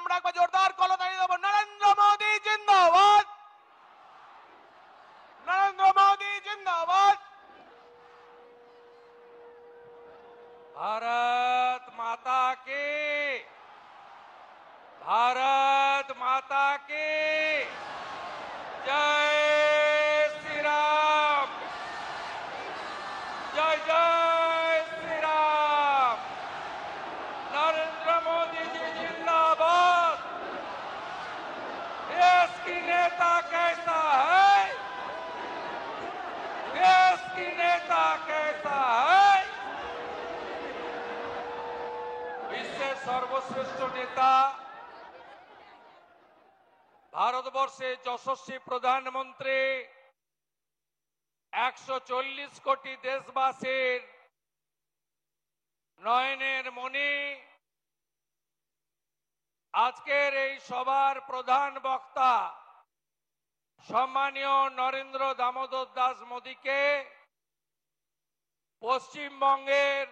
আমরা একবার জোরদার কলতালি দেব। নরেন্দ্র মোদী জিন্দাবাদ, নরেন্দ্র মোদী জিন্দাবাদ। भारत माता की, भारत माता की जय श्री राम, जय जय श्री राम। नरेंद्र मोदी जी जिंदाबाद। देश की नेता कैसा है, देश की नेता कैसा है। বিশ্বের সর্বশ্রেষ্ঠ নেতা, ভারতবর্ষের যশস্বী প্রধানমন্ত্রী, 140 কোটি দেশবাসীর নয়নের মণি, আজকের এই সভার প্রধান বক্তা সম্মানীয় নরেন্দ্র দামোদর দাস মোদীকে পশ্চিমবঙ্গের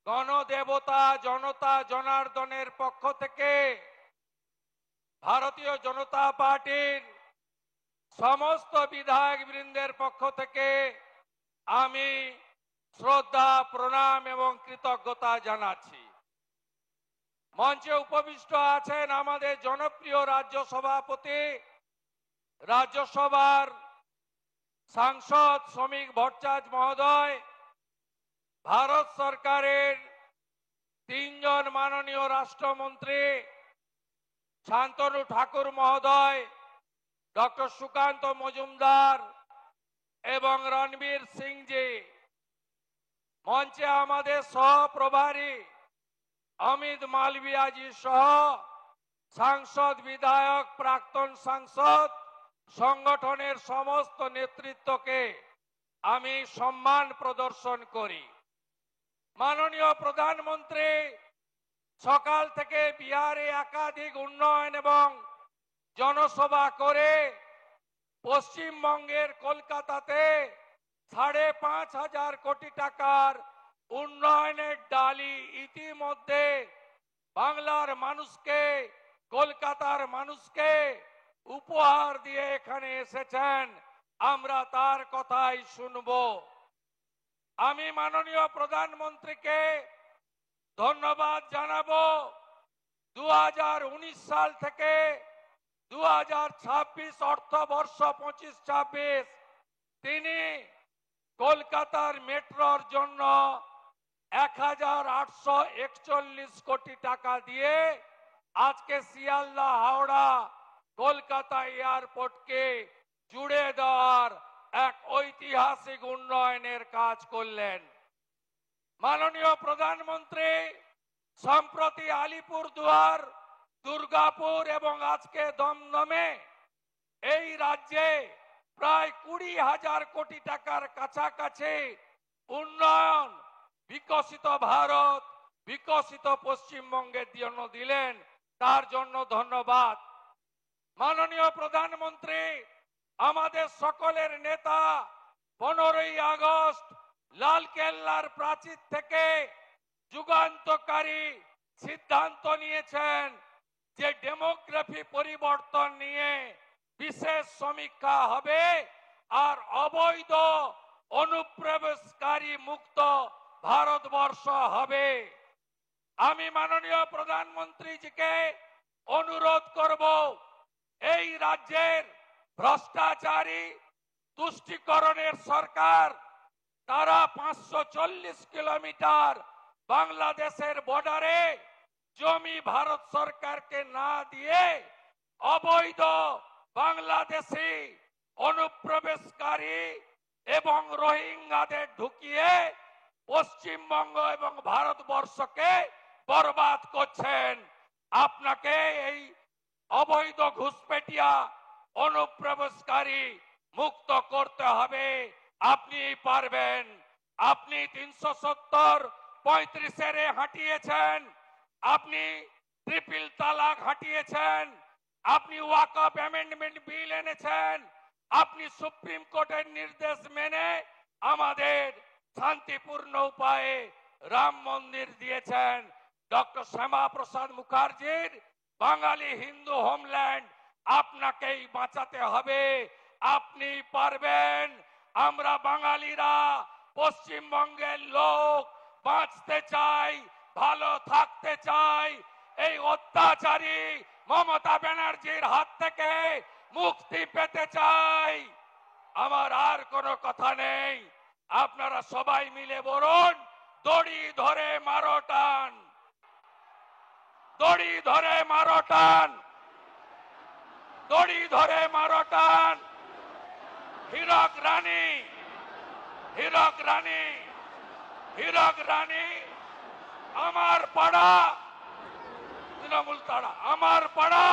গণদেবতা জনতা জনার্দনের পক্ষ থেকে ভারতীয় জনতা পার্টির সমস্ত বিধায়ক বৃন্দের পক্ষ থেকে আমি শ্রদ্ধা প্রণাম এবং কৃতজ্ঞতা জানাচ্ছি। মঞ্চে উপবিষ্ট আছেন আমাদের জনপ্রিয় রাজ্য সভাপতি, রাজ্যসভার সাংসদ শ্রমিক ভট্টাচার্য মহোদয়, ভারত সরকারের 3 জন মাননীয় রাষ্ট্রমন্ত্রী শান্তনু ঠাকুর মহোদয়, ডক্টর সুকান্ত মজুমদার এবং রণবীর সিং জি, মঞ্চে আমাদের সহপ্রভারী অমিত মালভিয়া জি সহ সাংসদ, বিধায়ক, প্রাক্তন সাংসদ, সংগঠনের সমস্ত নেতৃত্বকে আমি সম্মান প্রদর্শন করি। মাননীয় প্রধানমন্ত্রী সকাল থেকে বিহারে একাধিক উন্নয়ন এবং জনসভা করে পশ্চিমবঙ্গের কলকাতাতে 5,500 কোটি টাকার উন্নয়নের ডালি ইতিমধ্যে বাংলার মানুষকে, কলকাতার মানুষকে উপহার দিয়ে এখানে এসেছেন। আমরা তার কথাই শুনব। আমি মাননীয় প্রধানমন্ত্রীকে ধন্যবাদ জানাবো। 2019 সাল থেকে 2026 অর্থবর্ষ 25-26 তিনি কলকাতার মেট্রোর জন্য 1,841 কোটি টাকা দিয়ে আজকে শিয়ালদা হাওড়া কলকাতা এয়ারপোর্টকে জুড়ে দেওয়ার এক ঐতিহাসিক উন্নয়নের কাজ করলেন। মাননীয় প্রধানমন্ত্রী সম্প্রতি আলিপুরদুয়ার, দুর্গাপুর এবং আজকে দমদমে এই রাজ্যে প্রায় 20,000 কোটি টাকার কাছাকাছি উন্নয়ন, বিকশিত ভারত, বিকশিত পশ্চিমবঙ্গের জন্য দিলেন। তার জন্য ধন্যবাদ। মাননীয় প্রধানমন্ত্রী আমাদের সকলের নেতা 15ই আগস্ট লালকেল্লার প্রাচীর থেকে যুগান্তকারী সিদ্ধান্ত নিয়েছেন যে ডেমোগ্রাফি পরিবর্তন নিয়ে বিশেষ সমীক্ষা হবে আর অবৈধ অনুপ্রবেশকারী মুক্ত ভারতবর্ষ হবে। আমি মাননীয় প্রধানমন্ত্রীজিকে অনুরোধ করব, এই রাজ্যের ভ্রষ্টাচারী তুষ্টিকরণের সরকার, তারা 540 কিলোমিটার বাংলাদেশের বর্ডারে জমি ভারত সরকারকে না দিয়ে অবৈধ বাংলাদেশি অনুপ্রবেশকারী এবং রোহিঙ্গাদের ঢুকিয়ে পশ্চিমবঙ্গ এবং ভারতবর্ষকে বরবাদ করছেন। আপনাকে এই অবৈধ ঘুষপেটিয়া অনুপ্রবেশকারী মুক্ত করতে হবে। আপনি পারবেন। আপনি 370-35 হাঁটিয়েছেন, আপনি ট্রিপল তালাক হাঁটিয়েছেন, আপনি ওয়াকফ অ্যামেন্ডমেন্ট বিল এনেছেন, আপনি সুপ্রিম কোর্টের নির্দেশ মেনে আমাদের শান্তিপূর্ণ উপায়ে রাম মন্দির দিয়েছেন। ডক্টর শ্যামা প্রসাদ মুখার্জির বাঙালি হিন্দু হোমল্যান্ড আপনাকেই বাঁচাতে হবে। আপনি পারবেন। আমরা বাঙালিরা পশ্চিমবঙ্গের লোক বাঁচতে চাই, ভালো থাকতে চাই। এই অত্যাচারী মমতা ব্যানার্জির হাত থেকে মুক্তি পেতে চাই। আমার আর কোনো কথা নেই। আপনারা সবাই মিলে বলুন, দড়ি ধরে মারো টান, দড়ি ধরে মারো টান, দড়ি ধরে মারো টান। হীরক রানী, হীরক রানী, হীরক রানী আমার পাড়া, তৃণমূল তাড়া আমার পাড়া,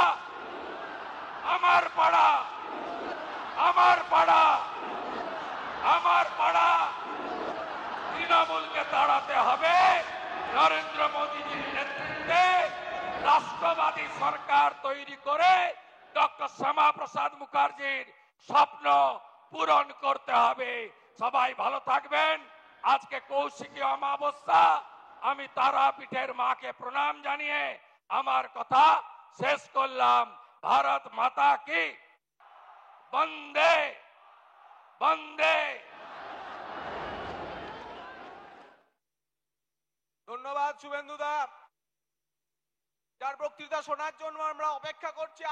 আমার পাড়া, আমার পাড়া, আমার পাড়া। তৃণমূলকে তাড়াতে হবে। নরেন্দ্র মোদীজির নেতৃত্বে রাষ্ট্রবাদী সরকার তৈরি করে ডক্টর শ্যামা প্রসাদ মুখার্জির স্বপ্ন পূরণ করতে হবে। সবাই ভালো থাকবেন। আজকে কৌশিকী অমাবস্যা। আমি তারাপীঠের মাকে প্রণাম জানিয়ে আমার কথা শেষ করলাম। ভারত মাতা কি বন্দে বন্দে। ধন্যবাদ শুভেন্দুদা, যার বক্তৃতা শোনার জন্য আমরা অপেক্ষা করছি।